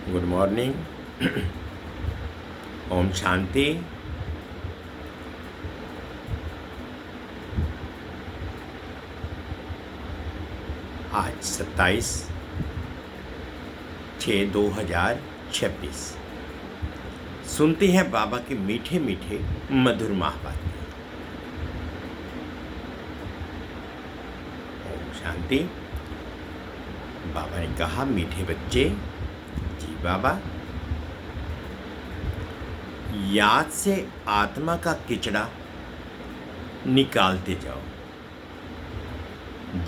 Good morning. Om Shanti. आज 27/6/2026 सुनते हैं बाबा के मीठे मीठे मधुर महावाक्य। ओम शांति। बाबा ने कहा, मीठे बच्चे, जी बाबा, याद से आत्मा का किचड़ा निकालते जाओ।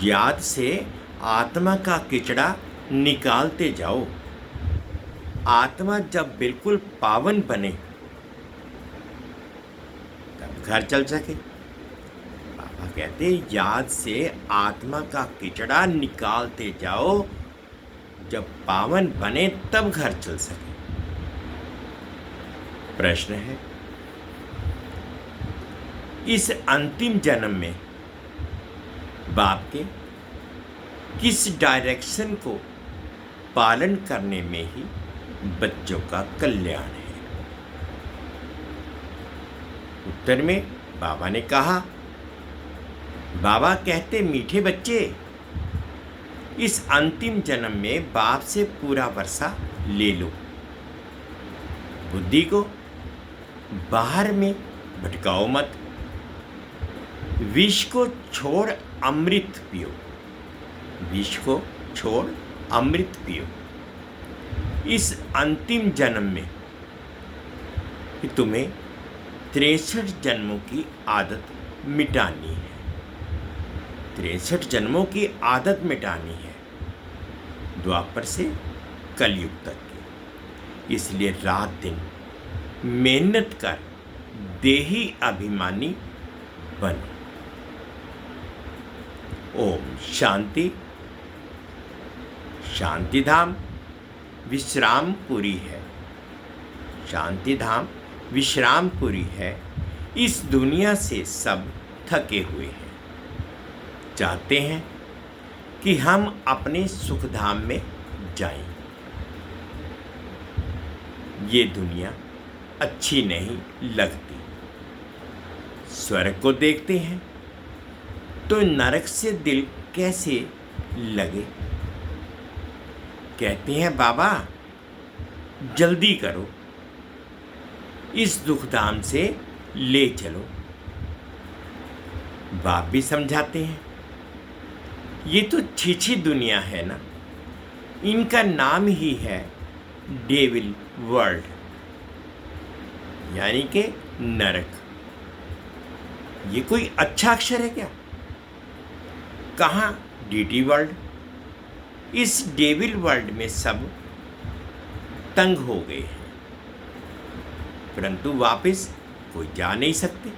याद से आत्मा का किचड़ा निकालते जाओ। आत्मा जब बिल्कुल पावन बने तब घर चल सके। बाबा कहते, याद से आत्मा का किचड़ा निकालते जाओ, जब पावन बने तब घर चल सके। प्रश्न है, इस अंतिम जन्म में बाप के किस डायरेक्शन को पालन करने में ही बच्चों का कल्याण है? उत्तर में बाबा ने कहा, बाबा कहते, मीठे बच्चे, इस अंतिम जन्म में बाप से पूरा वर्षा ले लो। बुद्धि को बाहर में भटकाओ मत। विष को छोड़ अमृत पियो। विष को छोड़ अमृत पियो। इस अंतिम जन्म में तुम्हें 63 जन्मों की आदत मिटानी है। 63 जन्मों की आदत मिटानी है, द्वापर से कलयुग तक की। इसलिए रात दिन मेहनत कर देही अभिमानी बनो। ओम शांति। शांतिधाम विश्रामपुरी है। शांतिधाम विश्रामपुरी है। इस दुनिया से सब थके हुए हैं, चाहते हैं कि हम अपने सुखधाम में जाएं। ये दुनिया अच्छी नहीं लगती। स्वर्ग को देखते हैं तो नरक से दिल कैसे लगे। कहते हैं, बाबा जल्दी करो, इस दुखधाम से ले चलो। बाप भी समझाते हैं, ये तो छीछी दुनिया है ना। इनका नाम ही है डेविल वर्ल्ड, यानी कि नरक। ये कोई अच्छा अक्षर है क्या? कहाँ डीटी वर्ल्ड? इस डेविल वर्ल्ड में सब तंग हो गए हैं, परंतु वापस कोई जा नहीं सकते।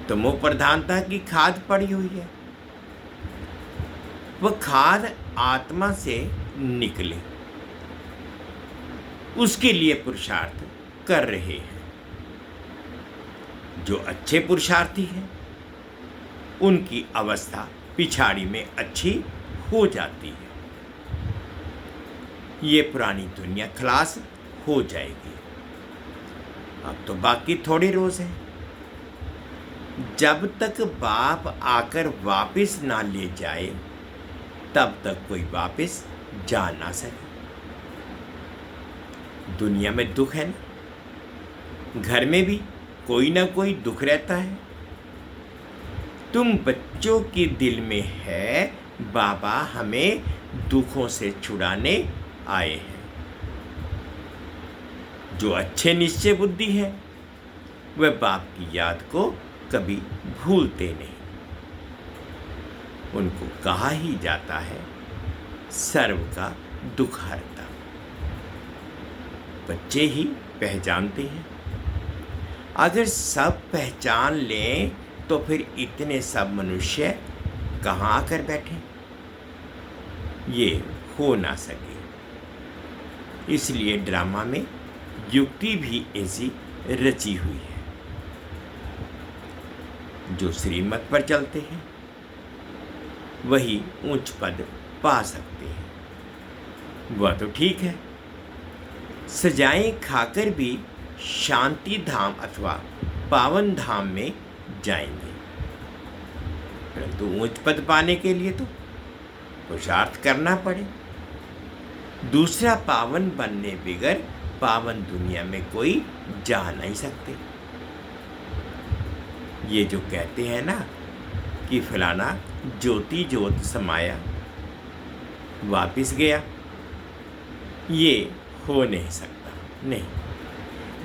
तमो प्रधानता की खाद पड़ी हुई है। वह खाद आत्मा से निकले, उसके लिए पुरुषार्थ कर रहे हैं। जो अच्छे पुरुषार्थी हैं उनकी अवस्था पिछाड़ी में अच्छी हो जाती है। ये पुरानी दुनिया खलास हो जाएगी। अब तो बाकी थोड़ी रोज है। जब तक बाप आकर वापस ना ले जाए तब तक कोई वापस जा ना सके। दुनिया में दुख है ना, घर में भी कोई ना कोई दुख रहता है। तुम बच्चों के दिल में है, बाबा हमें दुखों से छुड़ाने आए हैं। जो अच्छे निश्चय बुद्धि है वह बाप की याद को कभी भूलते नहीं। उनको कहा ही जाता है सर्व का दुख हरता। बच्चे ही पहचानते हैं। अगर सब पहचान लें तो फिर इतने सब मनुष्य कहाँ आकर बैठे? ये हो ना सके। इसलिए ड्रामा में युक्ति भी ऐसी रची हुई है। जो श्रीमत पर चलते हैं वही उच्च पद पा सकते हैं। वह तो ठीक है, सजाएं खाकर भी शांति धाम अथवा पावन धाम में जाएंगे, परंतु उच्च पद पाने के लिए तो पुरुषार्थ करना पड़े। दूसरा पावन बनने बगैर पावन दुनिया में कोई जा नहीं सकते। ये जो कहते हैं ना कि फलाना ज्योति ज्योत समाया वापिस गया, ये हो नहीं सकता। नहीं,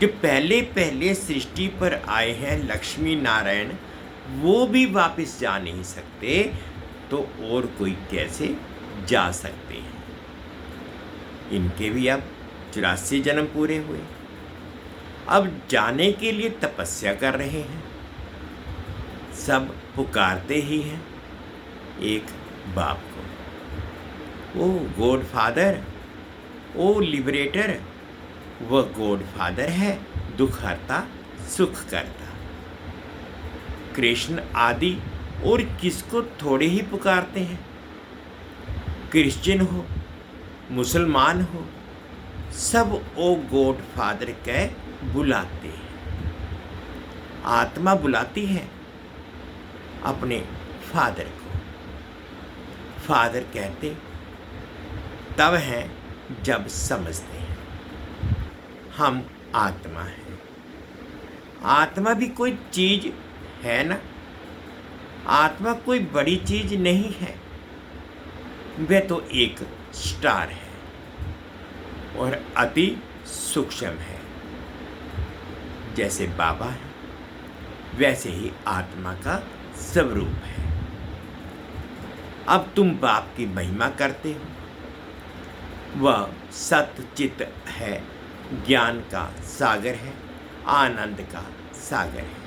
जो पहले पहले सृष्टि पर आए हैं लक्ष्मी नारायण, वो भी वापस जा नहीं सकते, तो और कोई कैसे जा सकते हैं। इनके भी अब 84 जन्म पूरे हुए, अब जाने के लिए तपस्या कर रहे हैं। सब पुकारते ही हैं एक बाप को, ओ गॉड फादर, ओ लिबरेटर। वह गॉड फादर है, दुख हरता सुख करता। कृष्ण आदि और किसको थोड़े ही पुकारते हैं। क्रिश्चियन हो, मुसलमान हो, सब ओ गॉड फादर कह बुलाते हैं। आत्मा बुलाती है अपने फादर को। फादर कहते तब हैं जब समझते हैं हम आत्मा हैं। आत्मा भी कोई चीज है ना, आत्मा कोई बड़ी चीज नहीं है, वह तो एक स्टार है और अति सूक्ष्म है। जैसे बाबा है वैसे ही आत्मा का स्वरूप है। अब तुम बाप की महिमा करते हो, वह सत्य चित्त है, ज्ञान का सागर है, आनंद का सागर है।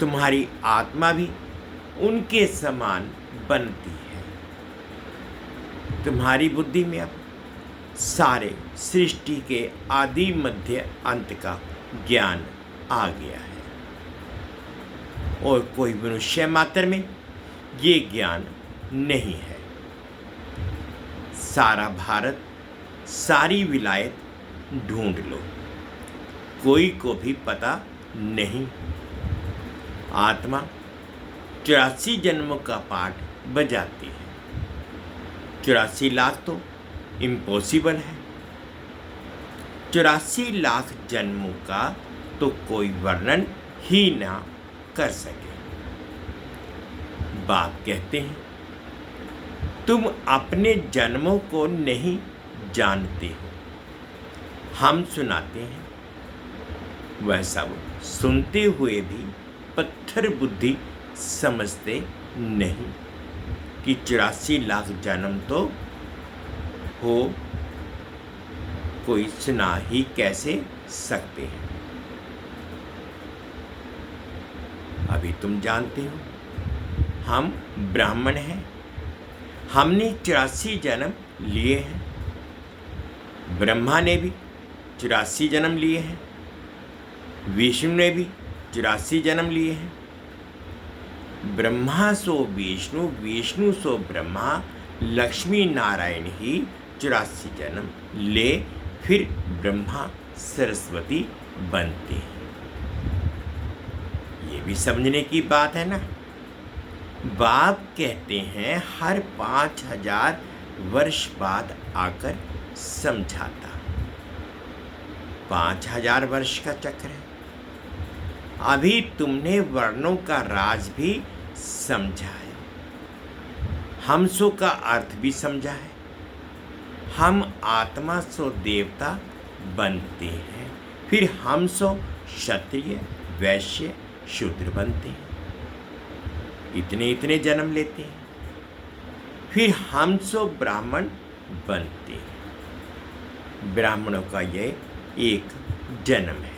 तुम्हारी आत्मा भी उनके समान बनती है। तुम्हारी बुद्धि में अब सारे सृष्टि के आदि मध्य अंत का ज्ञान आ गया है और कोई मनुष्य मात्र में ये ज्ञान नहीं है। सारा भारत, सारी विलायत ढूंढ लो, कोई को भी पता नहीं। आत्मा 84 जन्मों का पाठ बजाती है। 84 लाख तो इम्पॉसिबल है। 84 लाख जन्मों का तो कोई वर्णन ही ना कर सके। बाप कहते हैं तुम अपने जन्मों को नहीं जानते हो, हम सुनाते हैं। वह सब सुनते हुए भी पत्थर बुद्धि समझते नहीं कि 84 लाख जन्म तो हो, कोई सुना ही कैसे सकते हैं। अभी तुम जानते हो हम ब्राह्मण हैं, हमने 84 जन्म लिए हैं। ब्रह्मा ने भी 84 जन्म लिए हैं, विष्णु ने भी 84 जन्म लिए हैं। ब्रह्मा सो विष्णु, विष्णु सो ब्रह्मा, लक्ष्मी नारायण ही 84 जन्म ले फिर ब्रह्मा सरस्वती बनते हैं। ये भी समझने की बात है ना। बाप कहते हैं हर 5000 वर्ष बाद आकर समझाता। 5000 वर्ष का चक्र है। अभी तुमने वर्णों का राज भी समझा है, हमसो का अर्थ भी समझा है। हम आत्मा सो देवता बनते हैं, फिर हम सो क्षत्रिय वैश्य शूद्र बनते हैं। इतने इतने जन्म लेते हैं, फिर हम सो ब्राह्मण बनते हैं। ब्राह्मणों का ये एक जन्म है।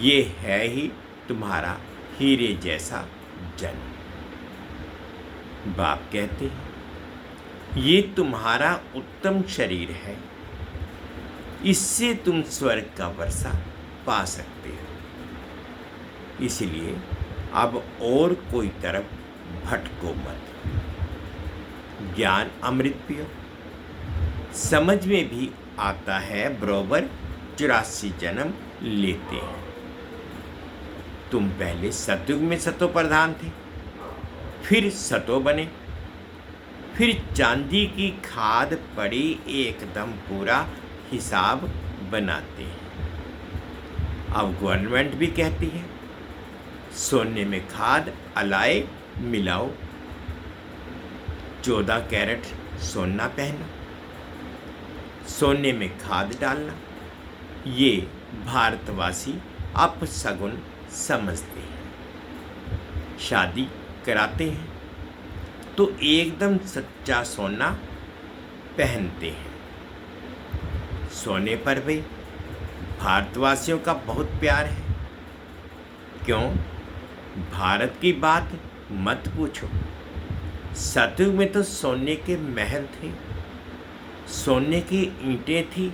ये है ही तुम्हारा हीरे जैसा जन्म। बाप कहते हैं ये तुम्हारा उत्तम शरीर है, इससे तुम स्वर्ग का वर्षा पा सकते हो। इसलिए अब और कोई तरफ भटको मत। ज्ञान अमृत पियो, समझ में भी आता है बराबर 84 जन्म लेते हैं। तुम पहले सतयुग में सतो प्रधान थे, फिर सतो बने, फिर चांदी की खाद पड़ी, एकदम पूरा हिसाब बनाते हैं। अब गवर्नमेंट भी कहती है सोने में खाद अलाए मिलाओ, 14 कैरेट सोना पहनो, सोने में खाद डालना। ये भारतवासी अपशगुन समझते हैं। शादी कराते हैं तो एकदम सच्चा सोना पहनते हैं। सोने पर भी भारतवासियों का बहुत प्यार है। क्यों? भारत की बात मत पूछो। सतयुग में तो सोने के महल थे, सोने की ईंटें थी,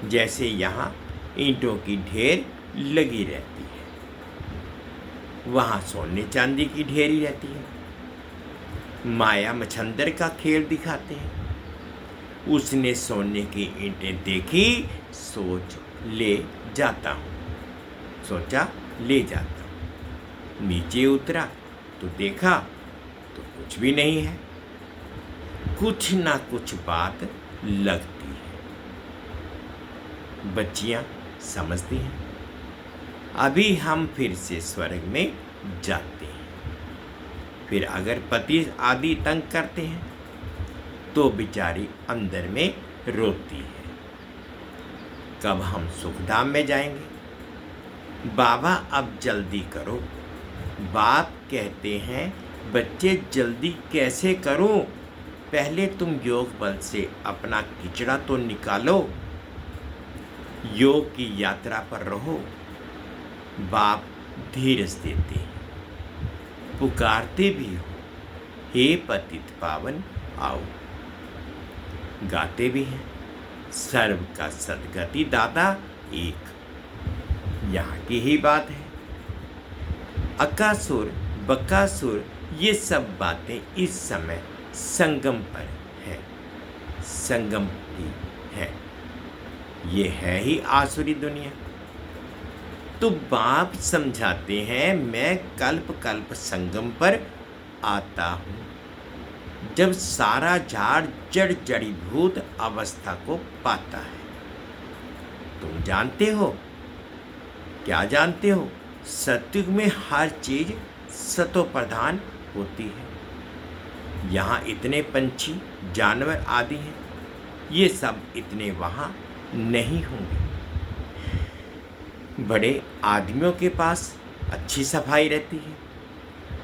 जैसे यहाँ ईंटों की ढेर लगी रहती है, वहाँ सोने चांदी की ढेरी रहती है। माया मच्छंदर का खेल दिखाते हैं। उसने सोने की ईंटें देखी, सोच ले जाता हूँ, सोचा ले जाता हूँ। नीचे उतरा तो देखा तो कुछ भी नहीं है। कुछ ना कुछ बात लगती है। बच्चियाँ समझती हैं। अभी हम फिर से स्वर्ग में जाते हैं। फिर अगर पति आदि तंग करते हैं तो बेचारी अंदर में रोती है, कब हम सुखधाम में जाएंगे। बाबा अब जल्दी करो। बाप कहते हैं बच्चे जल्दी कैसे करूं, पहले तुम योग बल से अपना किचड़ा तो निकालो, योग की यात्रा पर रहो। बाप धीरज देते हैं, पुकारते भी हो, हे पतित पावन आओ। गाते भी हैं, सर्व का सदगति दाता एक। यहाँ की ही बात है। अकासुर बकासुर ये सब बातें इस समय संगम पर है, संगम ही है। ये है ही आसुरी दुनिया। तो बाप समझाते हैं मैं कल्प कल्प संगम पर आता हूँ, जब सारा झाड़ जड़ जड़ीभूत अवस्था को पाता है। तुम जानते हो, क्या जानते हो? सतयुग में हर चीज सतो प्रधान होती है। यहाँ इतने पंछी जानवर आदि हैं, ये सब इतने वहाँ नहीं होंगे। बड़े आदमियों के पास अच्छी सफाई रहती है,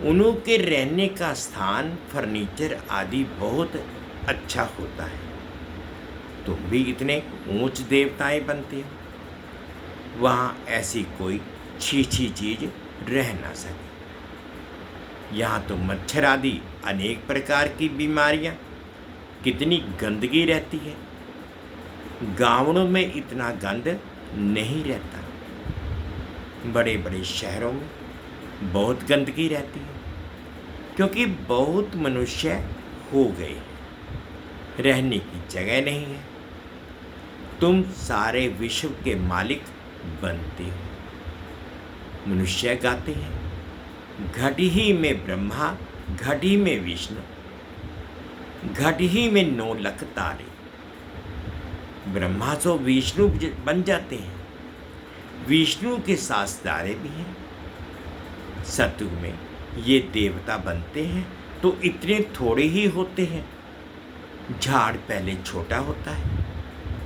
उन्हों के रहने का स्थान फर्नीचर आदि बहुत अच्छा होता है। तुम भी इतने ऊंच देवताएं बनते हो, वहाँ ऐसी कोई छीछी चीज रह ना सके। यहाँ तो मच्छर आदि अनेक प्रकार की बीमारियाँ, कितनी गंदगी रहती है। गाँवों में इतना गंद नहीं रहता, बड़े बड़े शहरों में बहुत गंदगी रहती है, क्योंकि बहुत मनुष्य हो गए, रहने की जगह नहीं है। तुम सारे विश्व के मालिक बनते हो। मनुष्य गाते हैं घट ही में ब्रह्मा, घट ही में विष्णु, घट ही में 9 लाख तारे। ब्रह्मा तो विष्णु बन जाते हैं, विष्णु के साथ तारे भी हैं। सतयुग में ये देवता बनते हैं तो इतने थोड़े ही होते हैं। झाड़ पहले छोटा होता है,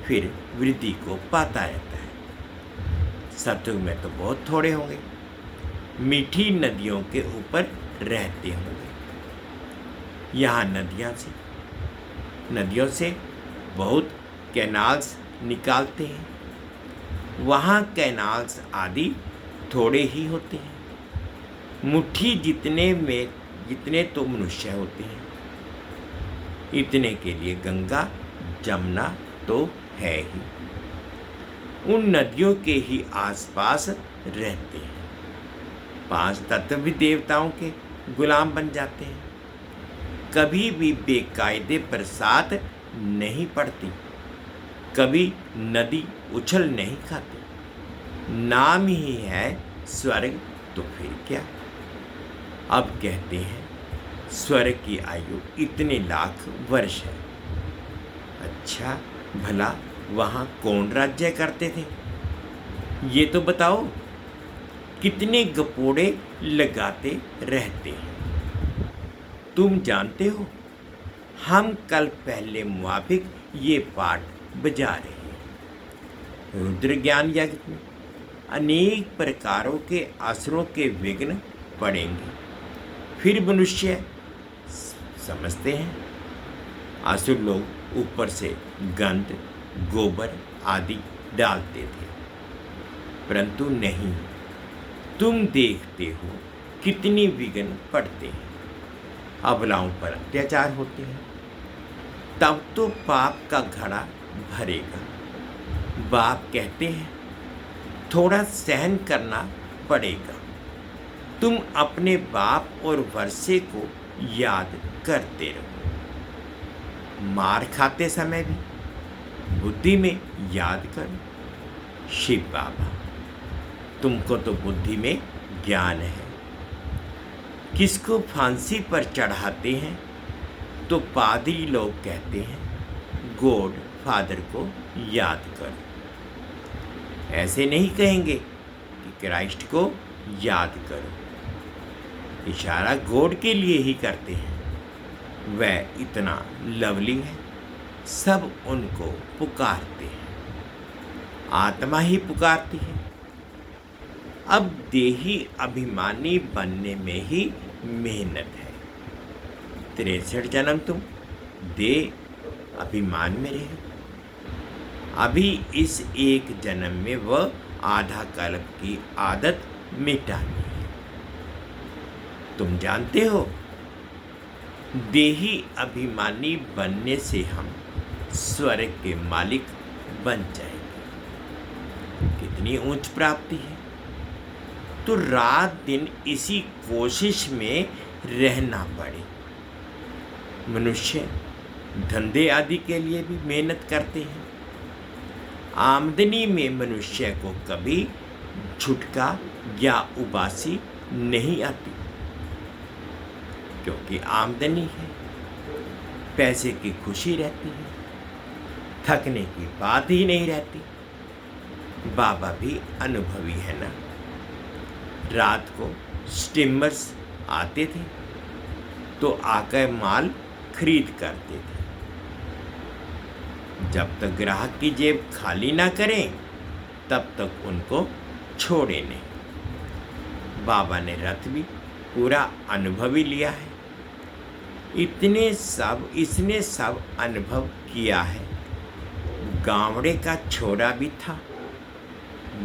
फिर वृद्धि को पाता रहता है। सतयुग में तो बहुत थोड़े होंगे, मीठी नदियों के ऊपर रहते होंगे। यहाँ नदियों से बहुत कैनाल्स निकालते हैं, वहाँ कैनाल्स आदि थोड़े ही होते हैं। मुट्ठी जितने तो मनुष्य होते हैं, इतने के लिए गंगा जमुना तो है ही। उन नदियों के ही आसपास रहते हैं। 5 तत्व भी देवताओं के गुलाम बन जाते हैं। कभी भी बेकायदे बरसात नहीं पड़ती, कभी नदी उछल नहीं खाती। नाम ही है स्वर्ग, तो फिर क्या। अब कहते हैं स्वर्ग की आयु इतने लाख वर्ष है। अच्छा, भला वहाँ कौन राज्य करते थे, ये तो बताओ। कितने गपोड़े लगाते रहते हैं। तुम जानते हो, हम कल पहले मुआफिक ये पाठ बजा रहे हैं। रुद्र ज्ञान यज्ञ में अनेक प्रकारों के असुरों के विघ्न पड़ेंगे। फिर मनुष्य समझते हैं असुर लोग ऊपर से गंध, गोबर आदि डालते थे, परंतु नहीं। तुम देखते हो कितनी विघ्न पड़ते हैं, अबलाओं पर अत्याचार होते हैं, तब तो पाप का घड़ा भरेगा। बाप कहते हैं थोड़ा सहन करना पड़ेगा। तुम अपने बाप और वर्षे को याद करते रहो। मार खाते समय भी बुद्धि में याद करो, शिव बाबा तुमको तो बुद्धि में ज्ञान है। किसको फांसी पर चढ़ाते हैं तो पादरी लोग कहते हैं गॉड फादर को याद करो। ऐसे नहीं कहेंगे कि क्राइस्ट को याद करो। इशारा गॉड के लिए ही करते हैं। वह इतना लवली है, सब उनको पुकारते हैं। आत्मा ही पुकारती है। अब देही अभिमानी बनने में ही मेहनत है। 63 जन्म तुम देह अभिमान में रहे। अभी इस एक जन्म में वह आधा कल्प की आदत मिटानी है। तुम जानते हो, देही अभिमानी बनने से हम स्वर्ग के मालिक बन जाएंगे। कितनी ऊंच प्राप्ति है। तो रात दिन इसी कोशिश में रहना पड़े। मनुष्य धंधे आदि के लिए भी मेहनत करते हैं। आमदनी में मनुष्य को कभी झुटका या उबासी नहीं आती, क्योंकि आमदनी है, पैसे की खुशी रहती है, थकने की बात ही नहीं रहती। बाबा भी अनुभवी है ना। रात को स्टीमर्स आते थे तो आकर माल खरीद करते थे। जब तक ग्राहक की जेब खाली ना करें तब तक उनको छोड़े नहीं। बाबा ने रथ भी पूरा अनुभवी लिया है। इसने सब अनुभव किया है। गावड़े का छोरा भी था,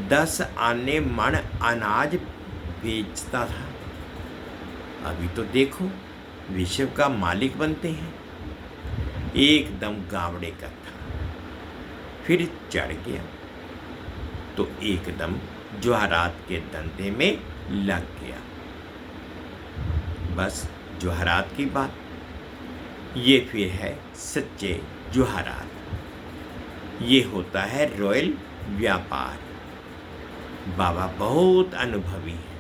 10 आने मण अनाज बेचता था। अभी तो देखो विश्व का मालिक बनते हैं। एकदम गावड़े का था, फिर चढ़ गया तो एकदम ज्वारात के धंधे में लग गया। बस ज्वारात की बात, ये फिर है सच्चे ज्वारात। ये होता है रॉयल व्यापार। बाबा बहुत अनुभवी है।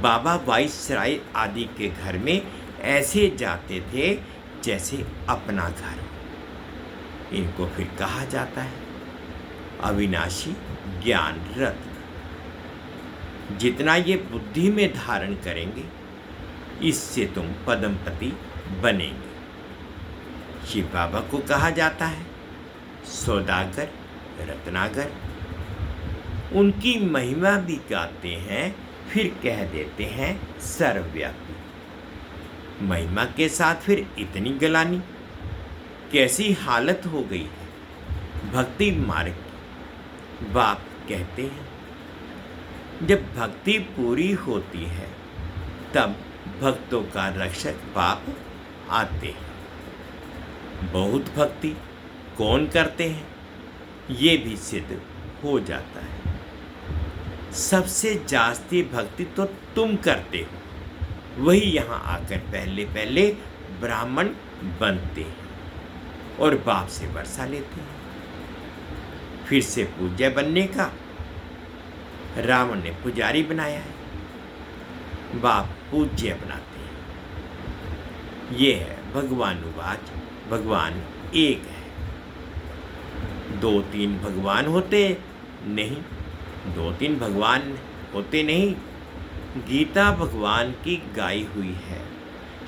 बाबा वाइसराय आदि के घर में ऐसे जाते थे जैसे अपना घर हो। इनको फिर कहा जाता है अविनाशी ज्ञान रत्न। जितना ये बुद्धि में धारण करेंगे, इससे तुम पद्मपति बनेंगे। शिव बाबा को कहा जाता है सौदागर, रत्नागर। उनकी महिमा भी गाते हैं, फिर कह देते हैं सर्वव्यापी। महिमा के साथ फिर इतनी गलानी, कैसी हालत हो गई है भक्ति मार्ग की। बाप कहते हैं जब भक्ति पूरी होती है तब भक्तों का रक्षक बाप आते हैं। बहुत भक्ति कौन करते हैं ये भी सिद्ध हो जाता है। सबसे जास्ती भक्ति तो तुम करते हो, वही यहाँ आकर पहले पहले ब्राह्मण बनते हैं। और बाप से वर्षा लेते हैं। फिर से पूज्य बनने का रावण ने पुजारी बनाया है, बाप पूज्य बनाते हैं। ये है भगवानुवाच, भगवान एक है। 2-3 भगवान होते नहीं, 2-3 भगवान होते नहीं। गीता भगवान की गाई हुई है।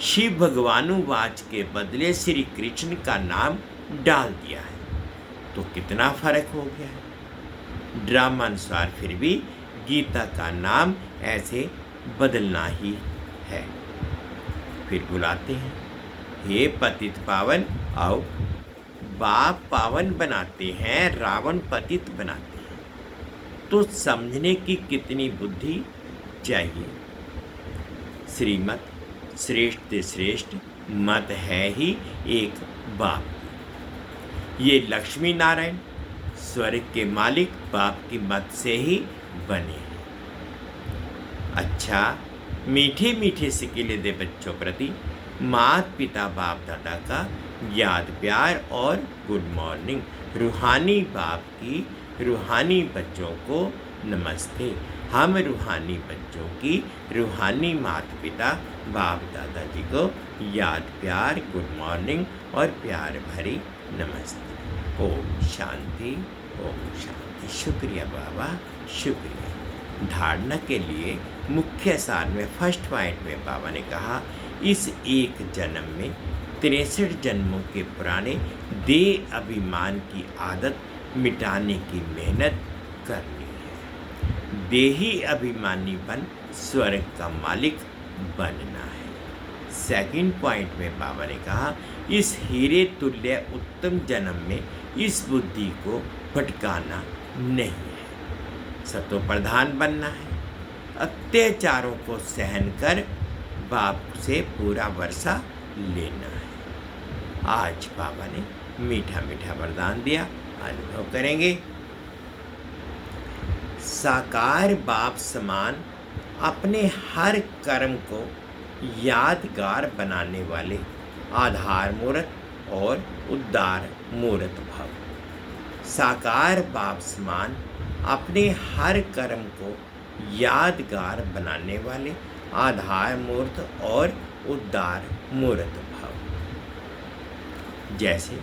शिव भगवानुवाच के बदले श्री कृष्ण का नाम डाल दिया है, तो कितना फर्क हो गया है। ड्रामानुसार फिर भी गीता का नाम ऐसे बदलना ही है। फिर बुलाते हैं, हे पतित पावन आओ। बाप पावन बनाते हैं, रावण पतित बनाते हैं, तो समझने की कितनी बुद्धि चाहिए। श्रीमत श्रेष्ठ श्रेष्ठ मत है ही एक बाप। ये लक्ष्मी नारायण स्वर्ग के मालिक बाप की मत से ही बने हैं। अच्छा, मीठे मीठे सिकिले दे बच्चों प्रति माता पिता बाप दादा का याद प्यार और गुड मॉर्निंग। रूहानी बाप की रूहानी बच्चों को नमस्ते। हम रूहानी बच्चों की रूहानी माता पिता बाप दादाजी को याद प्यार गुड मॉर्निंग और प्यार भरी नमस्ते। ओम शांति, ओम शांति। शुक्रिया बाबा, शुक्रिया। धारणा के लिए मुख्य सार में फर्स्ट पॉइंट में बाबा ने कहा, इस एक जन्म में 63 जन्मों के पुराने देह अभिमान की आदत मिटाने की मेहनत करनी है। देही अभिमानी बन स्वर्ग का मालिक बनना है। सेकंड पॉइंट में बाबा ने कहा, इस हीरे तुल्य उत्तम जन्म में इस बुद्धि को भटकाना नहीं है, सतो प्रधान बनना है। अत्याचारों को सहन कर बाप से पूरा वर्षा लेना है। आज बाबा ने मीठा मीठा वरदान दिया, अनुभव करेंगे। साकार बाप समान अपने हर कर्म को यादगार बनाने वाले आधार मूर्त और उद्धार मूर्त भव। साकार बाप समान अपने हर कर्म को यादगार बनाने वाले आधार मूर्त और उद्धार मूर्त भव। जैसे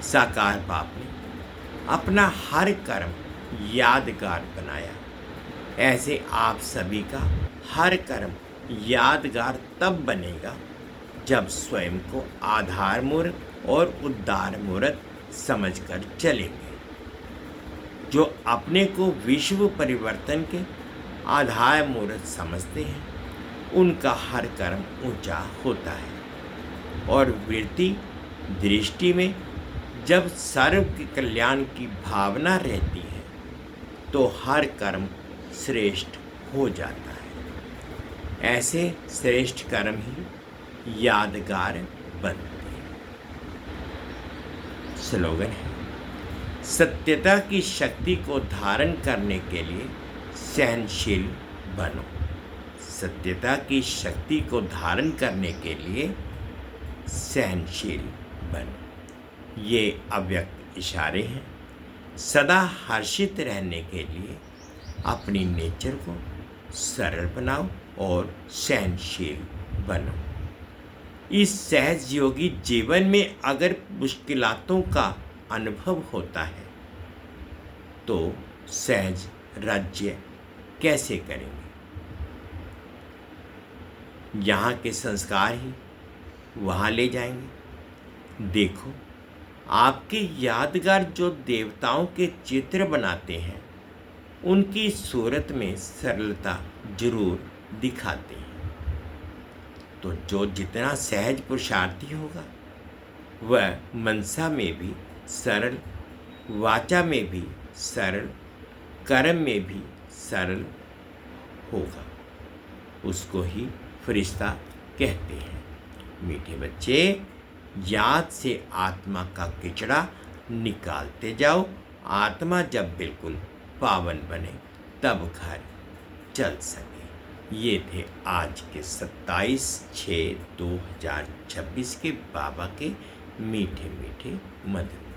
साकार बाप ने अपना हर कर्म यादगार बनाया, ऐसे आप सभी का हर कर्म यादगार तब बनेगा जब स्वयं को आधार मूर्त और उद्धार मूर्त समझकर चलेंगे। जो अपने को विश्व परिवर्तन के आधार मूर्त समझते हैं, उनका हर कर्म ऊंचा होता है और वृत्ति दृष्टि में जब सर्व के कल्याण की भावना रहती है तो हर कर्म श्रेष्ठ हो जाता है। ऐसे श्रेष्ठ कर्म ही यादगार बनते हैं। स्लोगन है, सत्यता की शक्ति को धारण करने के लिए सहनशील बनो। सत्यता की शक्ति को धारण करने के लिए सहनशील बनो। ये अव्यक्त इशारे हैं। सदा हर्षित रहने के लिए अपनी नेचर को सरल बनाओ और सहनशील बनो। इस सहज योगी जीवन में अगर मुश्किलातों का अनुभव होता है तो सहज राज्य कैसे करेंगे। यहाँ के संस्कार ही वहाँ ले जाएंगे। देखो, आपके यादगार जो देवताओं के चित्र बनाते हैं, उनकी सूरत में सरलता जरूर दिखाते हैं। तो जो जितना सहज पुरुषार्थी होगा, वह मनसा में भी सरल, वाचा में भी सरल, कर्म में भी सरल होगा। उसको ही फरिश्ता कहते हैं। मीठे बच्चे, याद से आत्मा का किचड़ा निकालते जाओ। आत्मा जब बिल्कुल पावन बने तब घर चल सके। ये थे आज के 27/6/2026 के बाबा के मीठे मीठे मधुर।